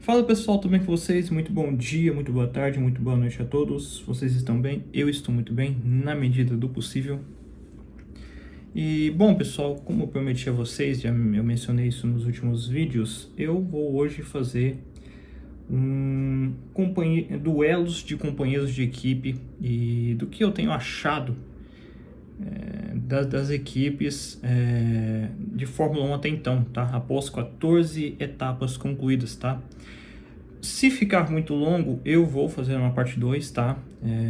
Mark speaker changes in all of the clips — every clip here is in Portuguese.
Speaker 1: Fala pessoal, tudo bem com vocês? Muito bom dia, muito boa tarde, muito boa noite a todos. Vocês estão bem? Eu estou muito bem, na medida do possível. E bom pessoal, como eu prometi a vocês, eu mencionei isso nos últimos vídeos, eu vou hoje fazer duelos de companheiros de equipe e do que eu tenho achado das equipes de Fórmula 1 até então, tá? Após 14 etapas concluídas, tá? Se ficar muito longo, eu vou fazer uma parte 2, tá?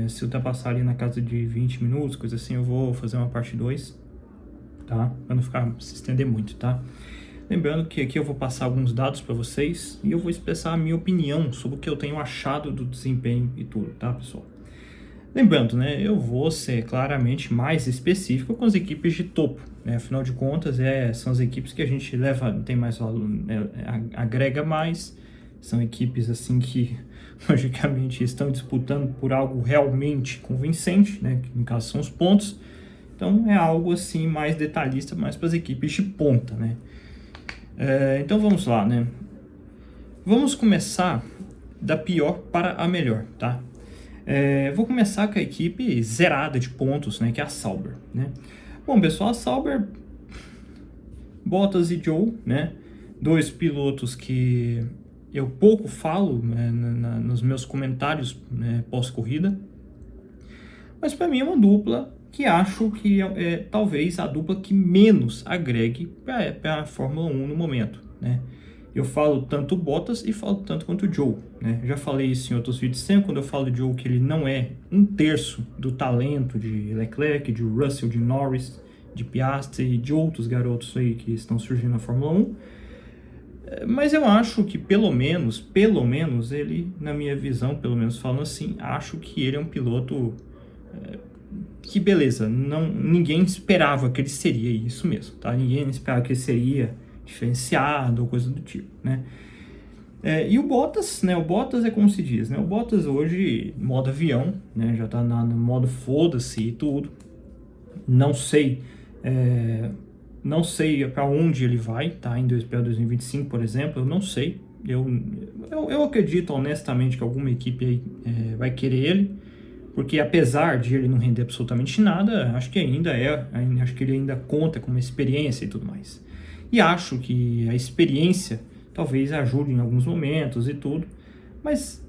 Speaker 1: Se ultrapassar ali na casa de 20 minutos, coisa assim, eu vou fazer uma parte 2, tá? Pra não se estender muito, tá? Lembrando que aqui eu vou passar alguns dados para vocês e eu vou expressar a minha opinião sobre o que eu tenho achado do desempenho e tudo, tá, pessoal? Lembrando, né, eu vou ser claramente mais específico com as equipes de topo, né? Afinal de contas, são as equipes que a gente tem mais valor, agrega mais, são equipes assim que, logicamente, estão disputando por algo realmente convincente, né? Que no caso são os pontos, então é algo assim mais detalhista, mais para as equipes de ponta, né? Então vamos lá, né? Vamos começar da pior para a melhor, tá? Vou começar com a equipe zerada de pontos, né, que é a Sauber, né? Bom, pessoal, a Sauber, Bottas e Zhou, né, dois pilotos que eu pouco falo, né, nos meus comentários, né, pós-corrida, mas para mim é uma dupla que acho que é talvez a dupla que menos agregue para a Fórmula 1 no momento, né? Eu falo tanto Bottas e falo tanto quanto o Zhou, né? Já falei isso em outros vídeos, sempre quando eu falo de Zhou que ele não é um terço do talento de Leclerc, de Russell, de Norris, de Piastri e de outros garotos aí que estão surgindo na Fórmula 1. Mas eu acho que pelo menos ele, na minha visão, pelo menos falando assim, acho que ele é um piloto que beleza, ninguém esperava que ele seria isso mesmo, tá? Ninguém esperava que ele seria diferenciado ou coisa do tipo, né? E o Bottas, né? O Bottas é como se diz, né? O Bottas hoje, modo avião, né? Já tá no modo foda-se e tudo. Não sei para onde ele vai, tá? Em 2025, por exemplo, eu não sei. Eu acredito honestamente que alguma equipe aí vai querer ele, porque apesar de ele não render absolutamente nada, acho que ele ainda conta com uma experiência e tudo mais. E acho que a experiência talvez ajude em alguns momentos e tudo, mas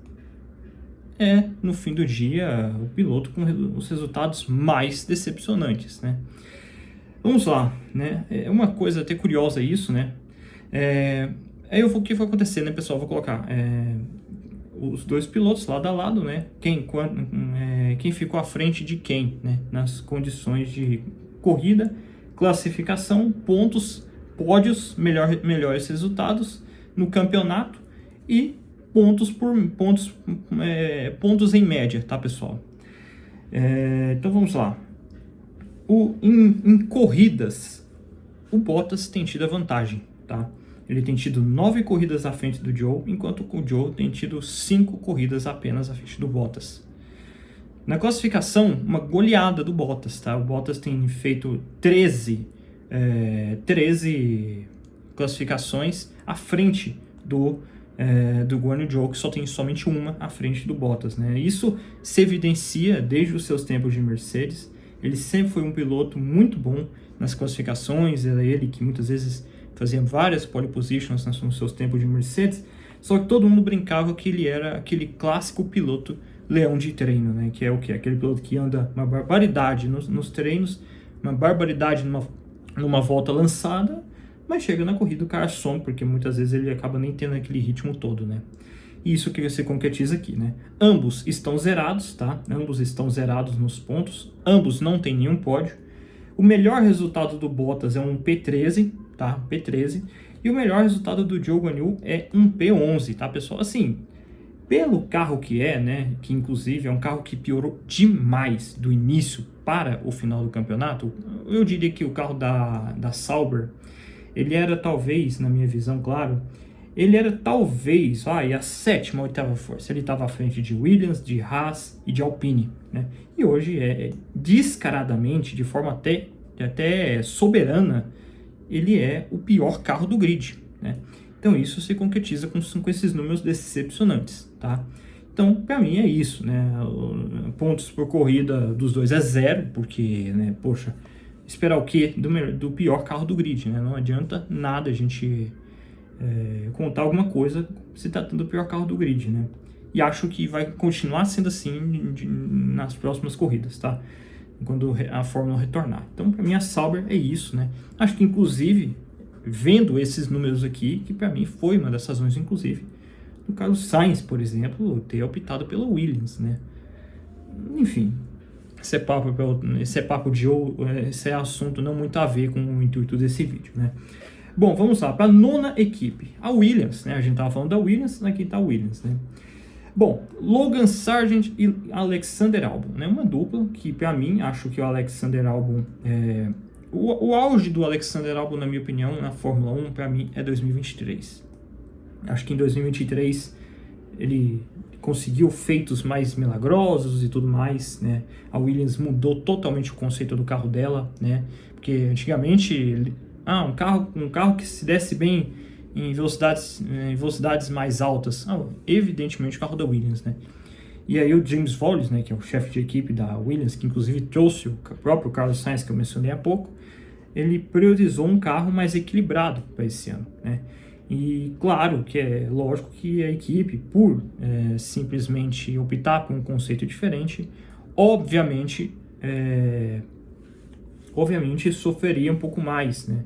Speaker 1: no fim do dia, o piloto com os resultados mais decepcionantes, né? Vamos lá, né? É uma coisa até curiosa isso, né? O que vai acontecer, né, pessoal? Vou colocar os dois pilotos lado a lado, né? Quem ficou à frente de quem, né? Nas condições de corrida, classificação, pontos, pódios, melhores resultados no campeonato e pontos em média, tá, pessoal? Então vamos lá. Em corridas, o Bottas tem tido a vantagem, tá? Ele tem tido 9 corridas à frente do Zhou, enquanto o Zhou tem tido 5 corridas apenas à frente do Bottas. Na classificação, uma goleada do Bottas, tá? O Bottas tem feito 13 classificações à frente do Guan Yu Zhou, que só tem somente uma à frente do Bottas, né? Isso se evidencia desde os seus tempos de Mercedes. Ele sempre foi um piloto muito bom nas classificações, era ele que muitas vezes fazia várias pole positions nos seus tempos de Mercedes, só que todo mundo brincava que ele era aquele clássico piloto leão de treino, né? Que é o quê? Aquele piloto que anda uma barbaridade nos treinos, uma barbaridade numa volta lançada, mas chega na corrida o cara some, porque muitas vezes ele acaba nem tendo aquele ritmo todo, né? E isso que você concretiza aqui, né? Ambos estão zerados, tá? Ambos estão zerados nos pontos, ambos não tem nenhum pódio. O melhor resultado do Bottas é um P13, tá? P13. E o melhor resultado do Zhou Guanyu é um P11, tá, pessoal? Assim, pelo carro que né? Que inclusive é um carro que piorou demais do início para o final do campeonato. Eu diria que o carro da Sauber, ele era talvez, na minha visão, claro, ele era talvez a 7ª, 8ª força. Ele estava à frente de Williams, de Haas e de Alpine, né? E hoje descaradamente, de forma até soberana, ele é o pior carro do grid, né? Então isso se concretiza com esses números decepcionantes, tá? Então, para mim é isso, né? Pontos por corrida dos dois é 0, porque, né, poxa, esperar o quê do pior carro do grid, né? Não adianta nada a gente contar alguma coisa se tratando do pior carro do grid, né? E acho que vai continuar sendo assim nas próximas corridas, tá? Quando a Fórmula retornar. Então, para mim, a Sauber é isso, né? Acho que, inclusive, vendo esses números aqui, que para mim foi uma das razões, inclusive, do Carlos Sainz, por exemplo, ter optado pela Williams, né? Enfim, esse é assunto não muito a ver com o intuito desse vídeo, né? Bom, vamos lá, para a nona equipe, a Williams, né? A gente estava falando da Williams, aqui está a Williams, né? Bom, Logan Sargent e Alexander Albon, né? Uma dupla que, para mim, acho que o Alexander Albon o auge do Alexander Albon, na minha opinião, na Fórmula 1, para mim, é 2023. Acho que em 2023 ele conseguiu feitos mais milagrosos e tudo mais, né? A Williams mudou totalmente o conceito do carro dela, né? Porque antigamente, um carro que se desse bem em velocidades mais altas, evidentemente o carro da Williams, né? E aí o James Vowles, né, que é o chefe de equipe da Williams, que inclusive trouxe o próprio Carlos Sainz, que eu mencionei há pouco, ele priorizou um carro mais equilibrado para esse ano, né? E claro que é lógico que a equipe, por simplesmente optar por um conceito diferente, obviamente sofreria um pouco mais, né?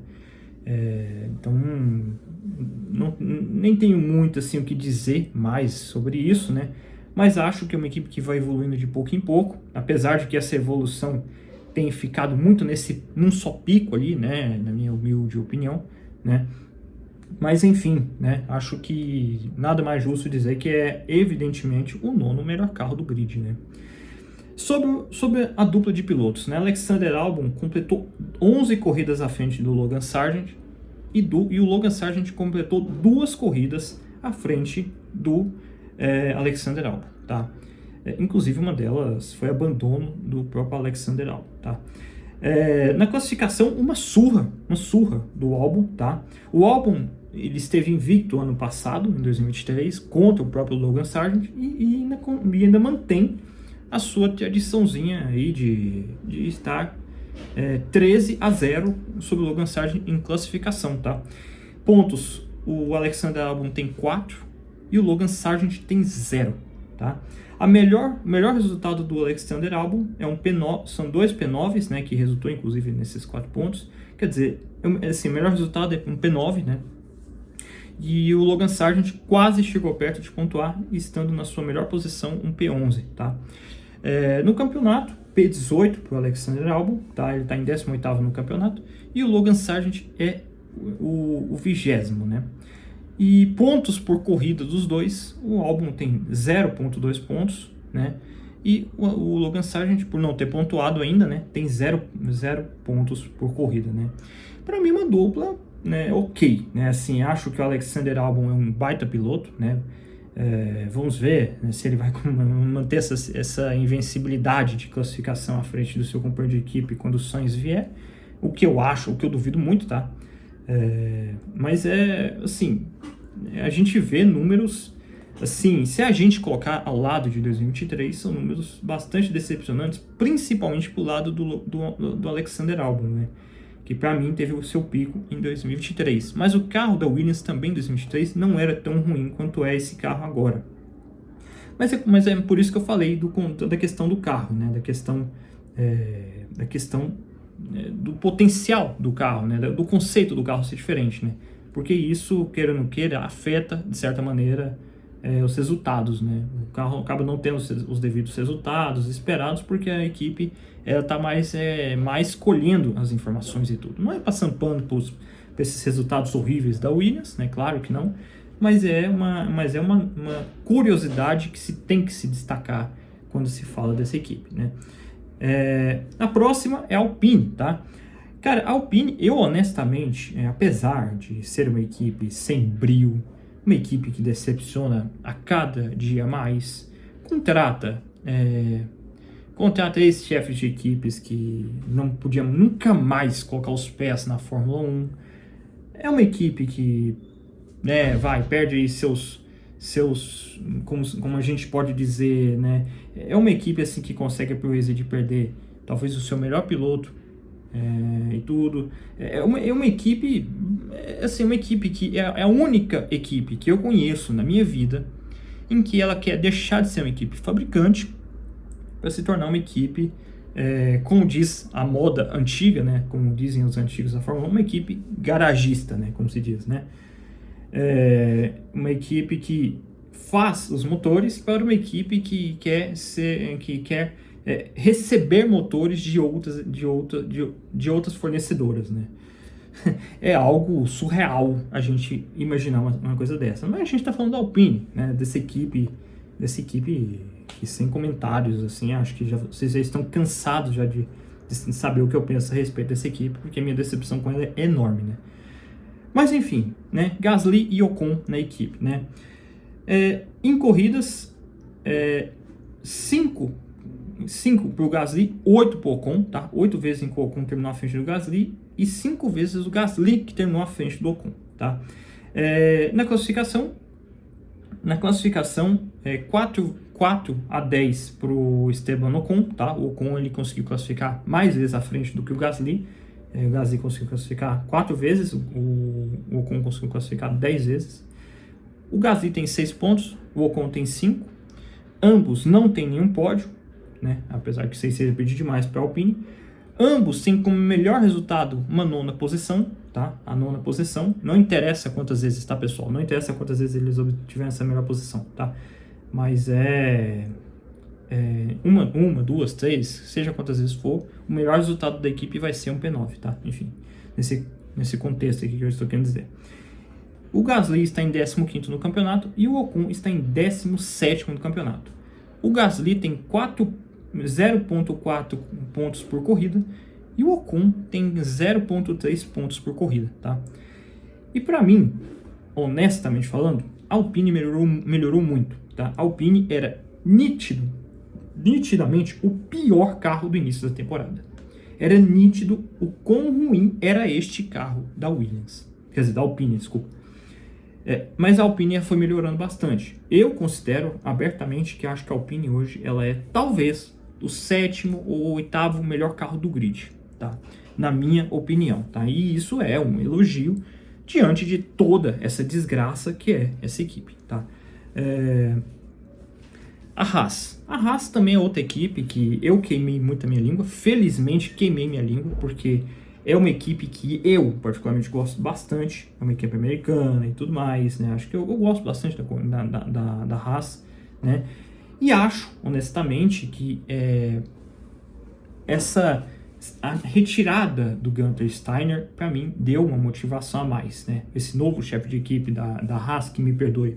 Speaker 1: Então, nem tenho muito assim o que dizer mais sobre isso, né? Mas acho que é uma equipe que vai evoluindo de pouco em pouco, apesar de que essa evolução tem ficado muito num só pico ali, né? Na minha humilde opinião, né? Mas enfim, né? Acho que nada mais justo dizer que é evidentemente o nono melhor carro do grid, né? Sobre a dupla de pilotos, né? Alexander Albon completou 11 corridas à frente do Logan Sargent e o Logan Sargent completou 2 corridas à frente do Alexander Albon, tá? Inclusive uma delas foi abandono do próprio Alexander Albon, tá? Na classificação, uma surra do Albon, tá? O Albon, ele esteve invicto ano passado, em 2023, contra o próprio Logan Sargent e ainda mantém a sua tradiçãozinha aí de estar 13-0 sobre o Logan Sargent em classificação, tá? Pontos, o Alexander Albon tem 4 e o Logan Sargent tem 0, tá? O melhor resultado do Alexander Albon são 2 P9s, né, que resultou inclusive nesses 4 pontos. Quer dizer, assim, o melhor resultado é um P9, né? E o Logan Sargent quase chegou perto de pontuar, estando na sua melhor posição, um P11, tá? No campeonato, P18 para o Alexander Albon, tá? Ele está em 18º no campeonato, e o Logan Sargent é o 20º, né? E pontos por corrida dos dois, o Albon tem 0,2 pontos, né? E o Logan Sargent, por não ter pontuado ainda, né, tem 0 pontos por corrida, né? Para mim, uma dupla, né, ok, né? Assim, acho que o Alexander Albon é um baita piloto, né? Vamos ver, né, se ele vai manter essa invencibilidade de classificação à frente do seu companheiro de equipe quando o Sainz vier, o que eu duvido muito, tá? Mas assim, a gente vê números, assim, se a gente colocar ao lado de 2023, são números bastante decepcionantes, principalmente pro lado do Alexander Albon, né? Que para mim teve o seu pico em 2023. Mas o carro da Williams também em 2023 não era tão ruim quanto é esse carro agora. Mas é por isso que eu falei da questão do carro, né? Da questão do potencial do carro, né? Do conceito do carro ser diferente, né? Porque isso, queira ou não queira, afeta, de certa maneira, os resultados, né? O carro acaba não tendo os devidos resultados esperados porque a equipe está mais colhendo as informações e tudo. Não é passando pano para esses resultados horríveis da Williams, né? Claro que não, mas é uma curiosidade que tem que se destacar quando se fala dessa equipe, né? A próxima é a Alpine, tá? Cara, a Alpine, eu honestamente, apesar de ser uma equipe sem brio, uma equipe que decepciona a cada dia mais, contrata ex-chefes de equipes que não podiam nunca mais colocar os pés na Fórmula 1. É uma equipe que né, perde aí como a gente pode dizer, né, é uma equipe assim que consegue a proeza de perder talvez o seu melhor piloto, e tudo. É uma equipe, assim, uma equipe que é a única equipe que eu conheço na minha vida em que ela quer deixar de ser uma equipe fabricante para se tornar uma equipe, como diz a moda antiga, né, como dizem os antigos da Fórmula 1, uma equipe garagista, né, como se diz, né, uma equipe que faz os motores para uma equipe que quer receber motores de outras fornecedoras, né? É algo surreal a gente imaginar uma coisa dessa. Mas a gente está falando da Alpine, né? Dessa equipe que, sem comentários, assim, acho que vocês já estão cansados já de saber o que eu penso a respeito dessa equipe, porque a minha decepção com ela é enorme, né? Mas enfim, né? Gasly e Ocon na equipe, né? Em corridas, 5 para o Gasly, 8 para o Ocon, tá? 8 vezes em que o Ocon terminou à frente do Gasly e 5 vezes o Gasly que terminou à frente do Ocon, tá? Na classificação, 4-10 para o Esteban Ocon, tá? O Ocon ele conseguiu classificar mais vezes à frente do que o Gasly. O Gasly conseguiu classificar 4 vezes, o Ocon conseguiu classificar 10 vezes. O Gasly tem 6 pontos, o Ocon tem 5. Ambos não têm nenhum pódio, né? Apesar que 6 seja pedir demais para a Alpine. Ambos têm como melhor resultado uma 9ª posição, tá? A 9ª posição. Não interessa quantas vezes, tá, pessoal? Não interessa quantas vezes eles obtiveram essa melhor posição, tá? Mas uma, 2, 3, seja quantas vezes for, o melhor resultado da equipe vai ser um P9, tá? Enfim, nesse contexto aqui que eu estou querendo dizer. O Gasly está em 15º no campeonato e o Ocon está em 17º no campeonato. O Gasly tem 0,4 pontos por corrida e o Ocon tem 0,3 pontos por corrida, tá? E para mim, honestamente falando, a Alpine melhorou muito, tá? A Alpine era nitidamente o pior carro do início da temporada. Era nítido o quão ruim era este carro da Williams. Quer dizer, da Alpine, desculpa. Mas a Alpine foi melhorando bastante. Eu considero abertamente que acho que a Alpine hoje ela é talvez o 7º ou 8º melhor carro do grid, tá? Na minha opinião, tá? E isso é um elogio diante de toda essa desgraça que é essa equipe, tá? A Haas também é outra equipe que eu queimei muito a minha língua. Felizmente queimei minha língua, porque é uma equipe que eu particularmente gosto bastante. É uma equipe americana e tudo mais, né? Acho que eu gosto bastante da Haas, né? E acho, honestamente, que a retirada do Gunther Steiner, para mim, deu uma motivação a mais, né? Esse novo chefe de equipe da Haas, que me perdoe,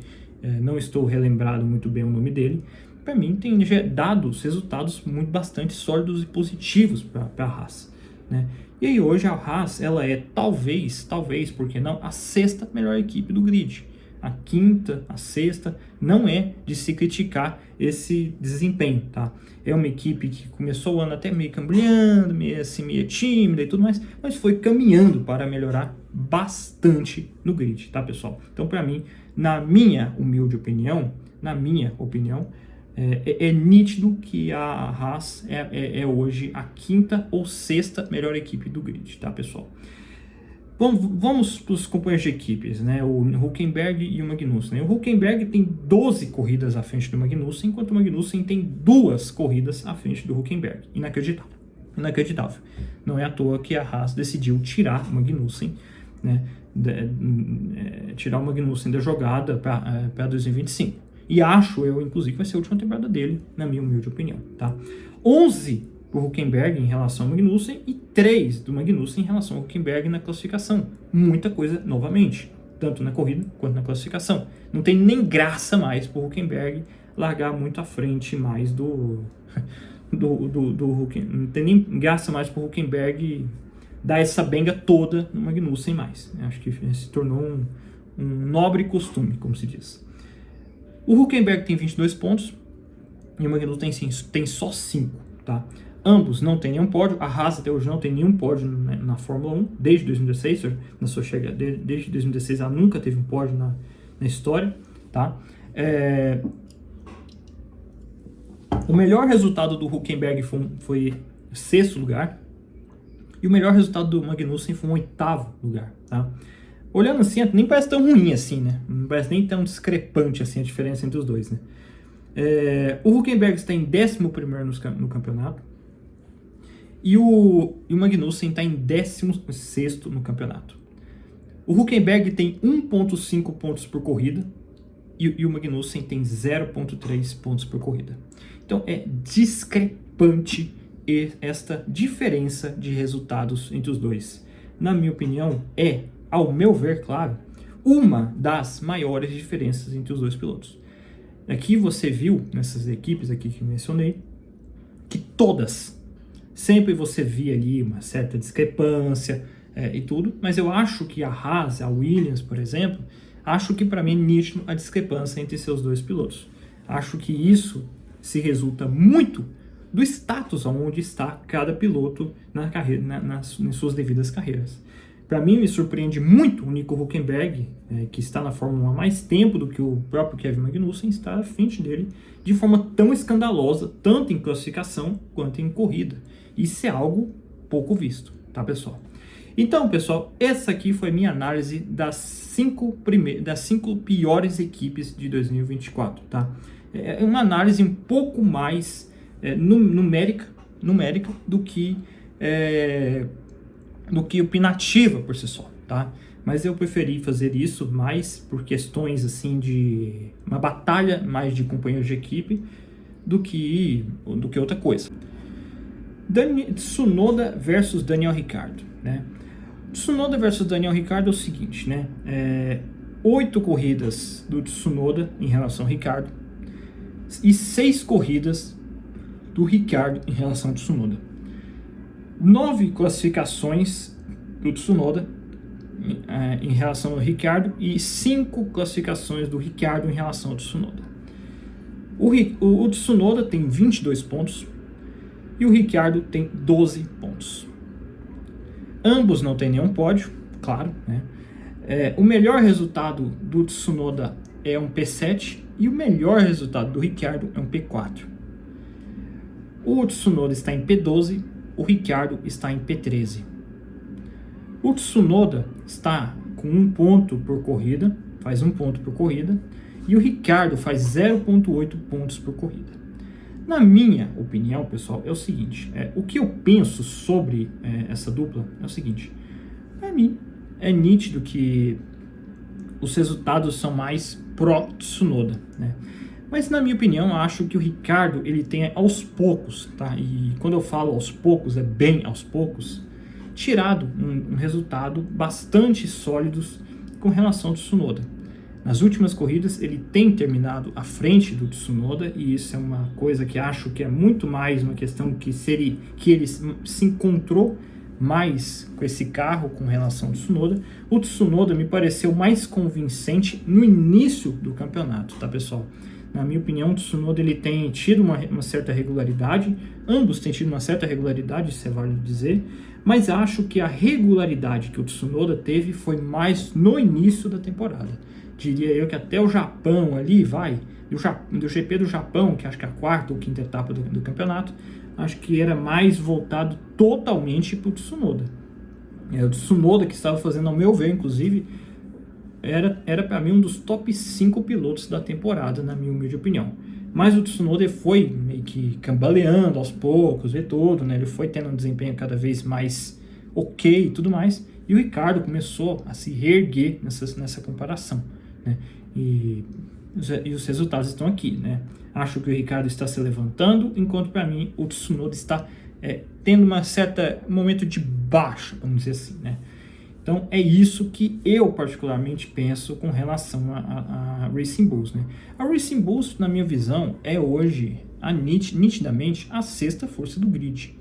Speaker 1: não estou relembrado muito bem o nome dele, para mim tem dado resultados bastante sólidos e positivos para a Haas, né? E aí hoje a Haas, ela é talvez, por que não, a 6ª melhor equipe do grid. A 5ª, a 6ª, não é de se criticar esse desempenho, tá? É uma equipe que começou o ano até meio cambriando, meio tímida e tudo mais, mas foi caminhando para melhorar bastante no grid, tá, pessoal? Então, para mim, na minha humilde opinião, é nítido que a Haas é hoje a 5ª ou 6ª melhor equipe do grid, tá, pessoal? Bom, vamos para os companheiros de equipes, né? O Hülkenberg e o Magnussen. O Hülkenberg tem 12 corridas à frente do Magnussen, enquanto o Magnussen tem 2 corridas à frente do Hülkenberg. Inacreditável. Não é à toa que a Haas decidiu tirar o Magnussen, né? Tirar o Magnussen da jogada para 2025. E acho eu, inclusive, que vai ser a última temporada dele, na minha humilde opinião, tá? 11 para o Hülkenberg em relação ao Magnussen e 3 do Magnussen em relação ao Hülkenberg na classificação. Muita coisa novamente, tanto na corrida quanto na classificação. Não tem nem graça mais para o Hülkenberg largar muito à frente mais do Hülkenberg. Não tem nem graça mais para o Hülkenberg dar essa benga toda no Magnussen mais. Acho que se tornou um nobre costume, como se diz. O Hülkenberg tem 22 pontos e o Magnussen tem só 5, tá? Ambos não têm nenhum pódio. A Haas até hoje não tem nenhum pódio na Fórmula 1, desde 2016, na sua chegada, desde 2016 ela nunca teve um pódio na história, tá? O melhor resultado do Hülkenberg foi sexto lugar, e o melhor resultado do Magnussen foi um oitavo lugar, tá? Olhando assim, nem parece tão ruim assim, né? Não parece nem tão discrepante assim a diferença entre os dois, né? O Hülkenberg está em 11º no campeonato, e o Magnussen está em 16º no campeonato. O Hülkenberg tem 1,5 pontos por corrida, e o Magnussen tem 0,3 pontos por corrida. Então é discrepante esta diferença de resultados entre os dois. Na minha opinião, ao meu ver, claro, uma das maiores diferenças entre os dois pilotos. Aqui você viu, nessas equipes aqui que mencionei, que todas, sempre você via ali uma certa discrepância e tudo, mas eu acho que a Haas, a Williams, por exemplo, acho que para mim é nítido a discrepância entre seus dois pilotos. Acho que isso se resulta muito do status onde está cada piloto na carreira, nas suas devidas carreiras. Para mim, me surpreende muito o Nico Hülkenberg, que está na Fórmula 1 há mais tempo do que o próprio Kevin Magnussen, estar à frente dele de forma tão escandalosa, tanto em classificação quanto em corrida. Isso é algo pouco visto, tá, pessoal? Então, pessoal, essa aqui foi a minha análise das 5 piores equipes de 2024, tá? É uma análise um pouco mais numérica do que opinativa por si só, tá? Mas eu preferi fazer isso mais por questões assim de uma batalha mais de companheiros de equipe do que outra coisa. Tsunoda versus Daniel Ricciardo, né? Tsunoda versus Daniel Ricciardo é o seguinte, né? 8 corridas do Tsunoda em relação ao Ricciardo e 6 corridas do Ricciardo em relação ao Tsunoda. 9 classificações do Tsunoda em relação ao Ricciardo e 5 classificações do Ricciardo em relação ao Tsunoda. O Tsunoda tem 22 pontos e o Ricciardo tem 12 pontos. Ambos não têm nenhum pódio, claro, né? O melhor resultado do Tsunoda é um P7 e o melhor resultado do Ricciardo é um P4. O Tsunoda está em P12, o Ricciardo está em P13. O Tsunoda está com 1 ponto por corrida, faz 1 ponto por corrida, e o Ricciardo faz 0,8 pontos por corrida. Na minha opinião, pessoal, é o seguinte, o que eu penso sobre essa dupla é o seguinte, para mim é nítido que os resultados são mais pró-Tsunoda, né? Mas na minha opinião, eu acho que o Ricciardo, ele tem aos poucos, tá? E quando eu falo aos poucos, é bem aos poucos, tirado um resultado bastante sólidos com relação ao Tsunoda. Nas últimas corridas, ele tem terminado à frente do Tsunoda, e isso é uma coisa que acho que é muito mais uma questão que ele se encontrou mais com esse carro com relação ao Tsunoda. O Tsunoda me pareceu mais convincente no início do campeonato, tá, pessoal? Na minha opinião, o Tsunoda ele tem tido uma certa regularidade, ambos têm tido uma certa regularidade, isso é válido dizer, mas acho que a regularidade que o Tsunoda teve foi mais no início da temporada. Diria eu que até o Japão ali do GP do Japão, que acho que é a 4ª ou 5ª etapa do campeonato, acho que era mais voltado totalmente para o Tsunoda. O Tsunoda que estava fazendo, ao meu ver, inclusive, era para mim um dos top 5 pilotos da temporada, na minha humilde opinião. Mas o Tsunoda foi meio que cambaleando aos poucos, né? Ele foi tendo um desempenho cada vez mais ok e tudo mais. E o Ricciardo começou a se reerguer nessa comparação, né? E os resultados estão aqui, né? Acho que o Ricciardo está se levantando, enquanto para mim o Tsunoda está tendo uma certa momento de baixa, vamos dizer assim, né? Então é isso que eu particularmente penso com relação a Racing Bulls, né? A Racing Bulls, na minha visão, é hoje nitidamente a 6ª força do grid.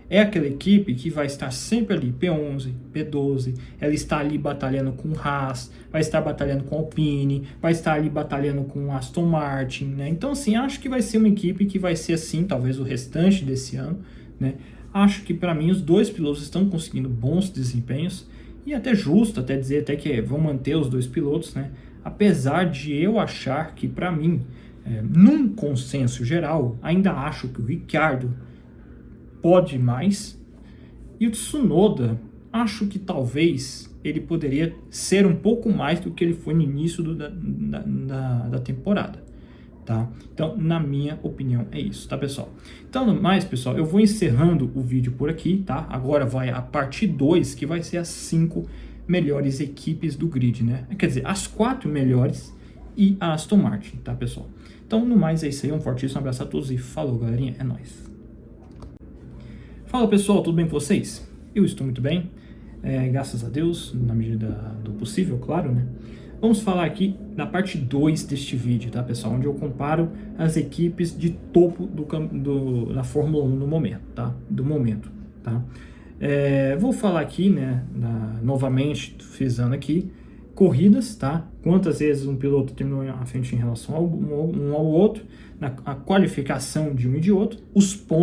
Speaker 1: É aquela equipe que vai estar sempre ali, P11, P12, ela está ali batalhando com Haas, vai estar batalhando com Alpine, vai estar ali batalhando com Aston Martin, né? Então, assim, acho que vai ser uma equipe que vai ser assim, talvez o restante desse ano, né? Acho que para mim os dois pilotos estão conseguindo bons desempenhos e até justo até dizer até que vão manter os dois pilotos, né? Apesar de eu achar que para mim, num consenso geral, ainda acho que o Ricciardo pode mais e o Tsunoda acho que talvez ele poderia ser um pouco mais do que ele foi no início da temporada. Tá? Então, na minha opinião, é isso, tá, pessoal? Então, no mais, pessoal, eu vou encerrando o vídeo por aqui, tá? Agora vai a parte 2, que vai ser as 5 melhores equipes do grid, né? Quer dizer, as 4 melhores e a Aston Martin, tá, pessoal? Então, no mais, é isso aí. Um fortíssimo abraço a todos e falou, galerinha. É nóis. Fala, pessoal, tudo bem com vocês? Eu estou muito bem, graças a Deus, na medida do possível, claro, né? Vamos falar aqui da parte 2 deste vídeo, tá, pessoal? Onde eu comparo as equipes de topo da Fórmula 1 no momento, tá? Vou falar aqui, né, novamente, frisando aqui, corridas, tá? Quantas vezes um piloto terminou à frente em relação um ao outro, a qualificação de um e de outro,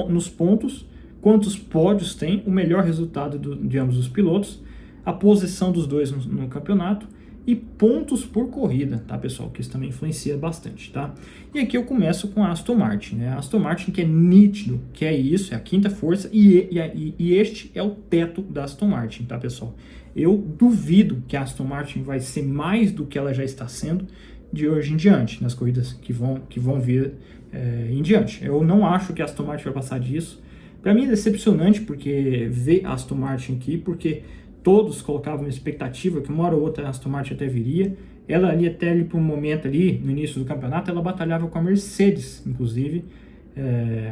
Speaker 1: nos pontos, quantos pódios tem, o melhor resultado de ambos os pilotos, a posição dos dois no campeonato, e pontos por corrida, tá, pessoal? Que isso também influencia bastante, tá? E aqui eu começo com a Aston Martin, né? A Aston Martin que é nítido, que é isso, é a quinta força, e este é o teto da Aston Martin, tá, pessoal? Eu duvido que a Aston Martin vai ser mais do que ela já está sendo de hoje em diante, nas corridas que vão vir em diante. Eu não acho que a Aston Martin vai passar disso. Para mim é decepcionante porque ver a Aston Martin aqui, porque todos colocavam expectativa que uma hora ou outra a Aston Martin até viria. Ela ali até ali por um momento ali, no início do campeonato, ela batalhava com a Mercedes, inclusive,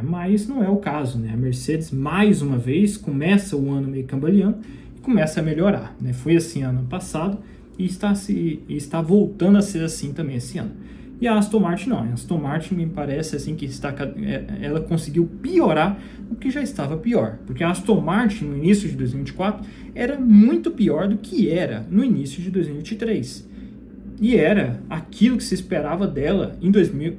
Speaker 1: mas não é o caso, né? A Mercedes, mais uma vez, começa o ano meio cambaleando e começa a melhorar, né? Foi assim ano passado e está voltando a ser assim também esse ano. E a Aston Martin não, a Aston Martin me parece assim que ela conseguiu piorar o que já estava pior, porque a Aston Martin no início de 2024 era muito pior do que era no início de 2023, e era aquilo que se esperava dela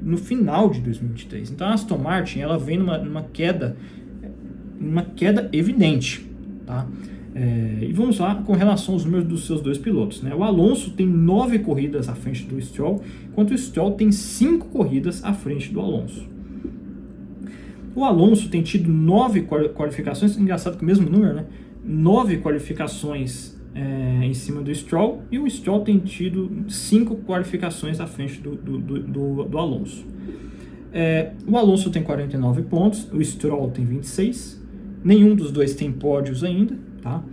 Speaker 1: no final de 2023. Então a Aston Martin ela vem numa queda evidente, tá? E vamos lá com relação aos números dos seus dois pilotos, né? O Alonso tem 9 corridas à frente do Stroll, enquanto o Stroll tem 5 corridas à frente do Alonso. O Alonso tem tido 9 qualificações, engraçado que o mesmo número, né? 9 qualificações em cima do Stroll, e o Stroll tem tido 5 qualificações à frente do Alonso. O Alonso tem 49 pontos, o Stroll tem 26, nenhum dos dois tem pódios ainda, tá?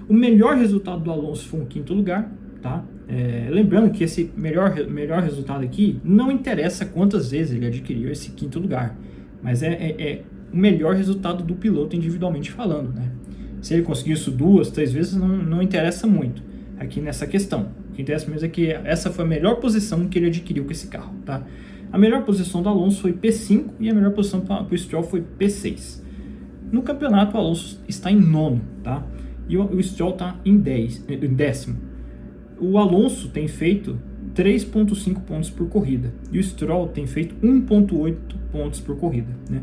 Speaker 1: O melhor resultado do Alonso foi um 5º lugar, tá? Lembrando que esse melhor resultado aqui não interessa quantas vezes ele adquiriu esse 5º lugar, mas é o melhor resultado do piloto individualmente falando, né? Se ele conseguir isso 2, 3 vezes não interessa muito aqui nessa questão. O que interessa mesmo é que essa foi a melhor posição que ele adquiriu com esse carro, tá? A melhor posição do Alonso foi P5 e a melhor posição para o Stroll foi P6. No campeonato, o Alonso está em 9º, tá? E o Stroll está em 10º. O Alonso tem feito 3,5 pontos por corrida e o Stroll tem feito 1,8 pontos por corrida, né?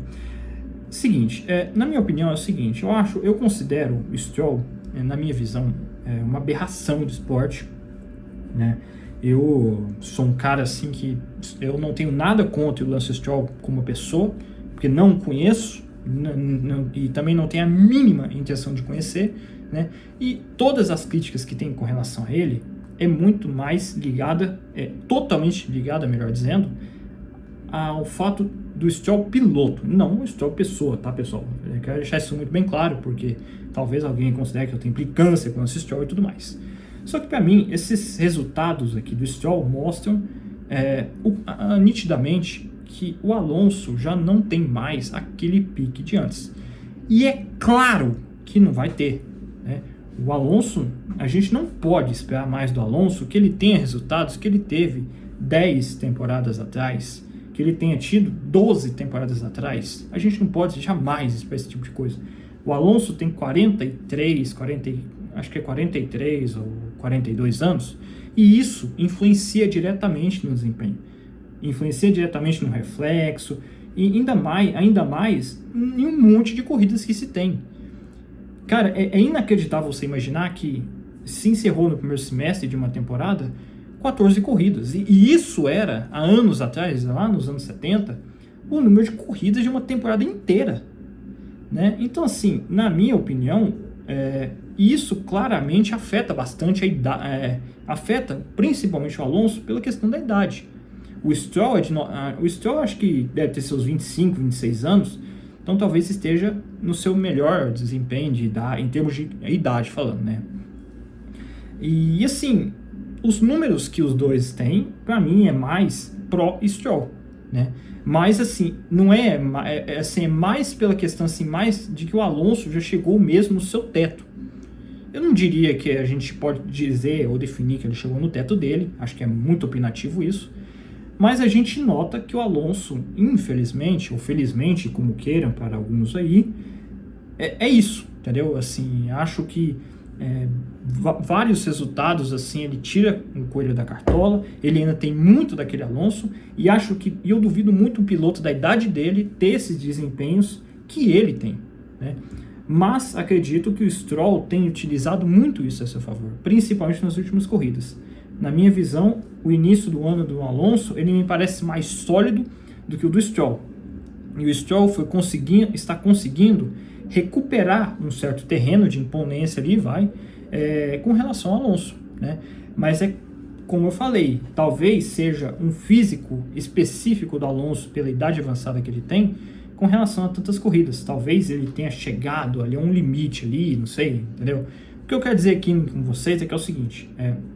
Speaker 1: Seguinte, na minha opinião é o seguinte, eu considero o Stroll, na minha visão, uma aberração de esporte, né? Eu sou um cara assim que eu não tenho nada contra o Lance Stroll como pessoa, porque não conheço, e também não tenho a mínima intenção de conhecer, né? E todas as críticas que tem com relação a ele é muito mais ligada, totalmente ligada, melhor dizendo, ao fato do Stroll piloto, não o Stroll pessoa, tá, pessoal? Eu quero deixar isso muito bem claro, porque talvez alguém considere que eu tenho implicância com esse Stroll e tudo mais. Só que para mim, esses resultados aqui do Stroll mostram nitidamente que o Alonso já não tem mais aquele pique de antes. E é claro que não vai ter, né? O Alonso, a gente não pode esperar mais do Alonso que ele tenha resultados que ele teve 10 temporadas atrás, que ele tenha tido 12 temporadas atrás. A gente não pode jamais esperar esse tipo de coisa. O Alonso tem 43 ou 42 anos, e isso influencia diretamente no desempenho. Influencia diretamente no reflexo, E ainda mais em um monte de corridas que se tem. Cara, é inacreditável você imaginar que se encerrou no primeiro semestre de uma temporada 14 corridas. E isso era, há anos atrás, lá nos anos 70, o número de corridas de uma temporada inteira. Né? Então, assim, na minha opinião, isso claramente afeta bastante a idade, afeta principalmente o Alonso pela questão da idade. O Stroll acho que deve ter seus 25, 26 anos, então talvez esteja no seu melhor desempenho em termos de idade falando, né? E assim, os números que os dois têm, para mim é mais pró-Stroll, né? Mas assim, não assim, é mais pela questão assim, mais de que o Alonso já chegou mesmo no seu teto. Eu não diria que a gente pode dizer ou definir que ele chegou no teto dele, acho que é muito opinativo isso, mas a gente nota que o Alonso, infelizmente, ou felizmente, como queiram para alguns aí, é isso, entendeu? Assim, acho que vários resultados, assim, ele tira um coelho da cartola, ele ainda tem muito daquele Alonso, e eu duvido muito um piloto da idade dele ter esses desempenhos que ele tem, né? Mas acredito que o Stroll tem utilizado muito isso a seu favor, principalmente nas últimas corridas. Na minha visão, o início do ano do Alonso, ele me parece mais sólido do que o do Stroll. E o Stroll está conseguindo recuperar um certo terreno de imponência ali, com relação ao Alonso, né? Mas como eu falei, talvez seja um físico específico do Alonso pela idade avançada que ele tem, com relação a tantas corridas. Talvez ele tenha chegado ali a um limite ali, não sei, entendeu? O que eu quero dizer aqui com vocês é que é o seguinte,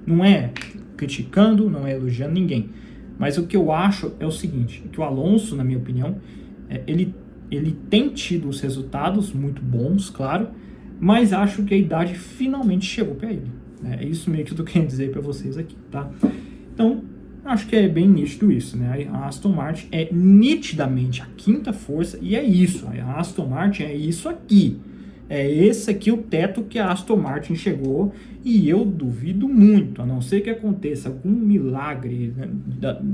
Speaker 1: não é criticando, não é elogiando ninguém, mas o que eu acho é o seguinte, que o Alonso, na minha opinião, ele tem tido os resultados muito bons, claro, mas acho que a idade finalmente chegou para ele. É isso meio que eu tô querendo dizer para vocês aqui, tá? Então, acho que é bem nítido isso, né? A Aston Martin é nitidamente a quinta força, e é isso, a Aston Martin é isso aqui. É esse aqui o teto que a Aston Martin chegou, e eu duvido muito, a não ser que aconteça algum milagre, né,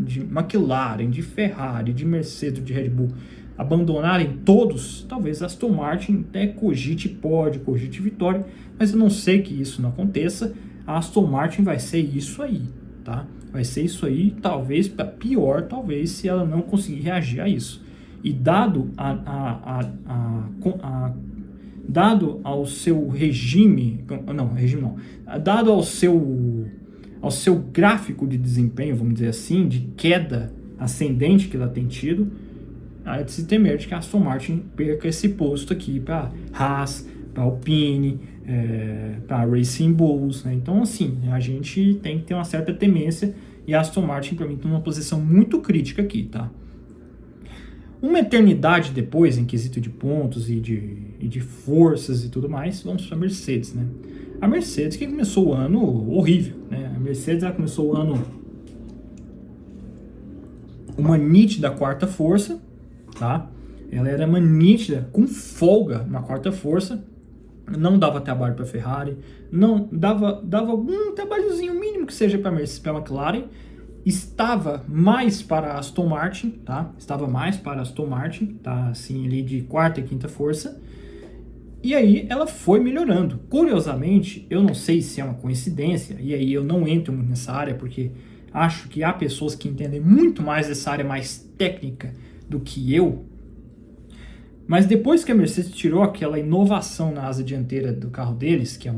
Speaker 1: de McLaren, de Ferrari, de Mercedes, de Red Bull, abandonarem todos, talvez a Aston Martin até cogite pódio, cogite vitória, mas eu não sei que isso não aconteça. A Aston Martin vai ser isso aí, tá? Vai ser isso aí, talvez pior, talvez, se ela não conseguir reagir a isso. E dado dado ao seu dado ao seu gráfico de desempenho, vamos dizer assim, de queda ascendente que ela tem tido, é de se temer de que a Aston Martin perca esse posto aqui para Haas, para Alpine, para Racing Bulls, né? Então, assim, a gente tem que ter uma certa temência, e a Aston Martin, para mim, está numa posição muito crítica aqui, tá? Uma eternidade depois, em quesito de pontos e de forças e tudo mais, vamos para a Mercedes, né? A Mercedes que começou o ano horrível, né? A Mercedes ela começou o ano uma nítida quarta força, tá? Ela era uma nítida, com folga na quarta força, não dava trabalho para a Ferrari, não dava algum trabalhozinho mínimo que seja para a McLaren, estava mais para a Aston Martin, tá? Estava mais para a Aston Martin, tá? Assim, ali de quarta e quinta força. E aí ela foi melhorando. Curiosamente, eu não sei se é uma coincidência, e aí eu não entro muito nessa área, porque acho que há pessoas que entendem muito mais dessa área mais técnica do que eu. Mas depois que a Mercedes tirou aquela inovação na asa dianteira do carro deles, que é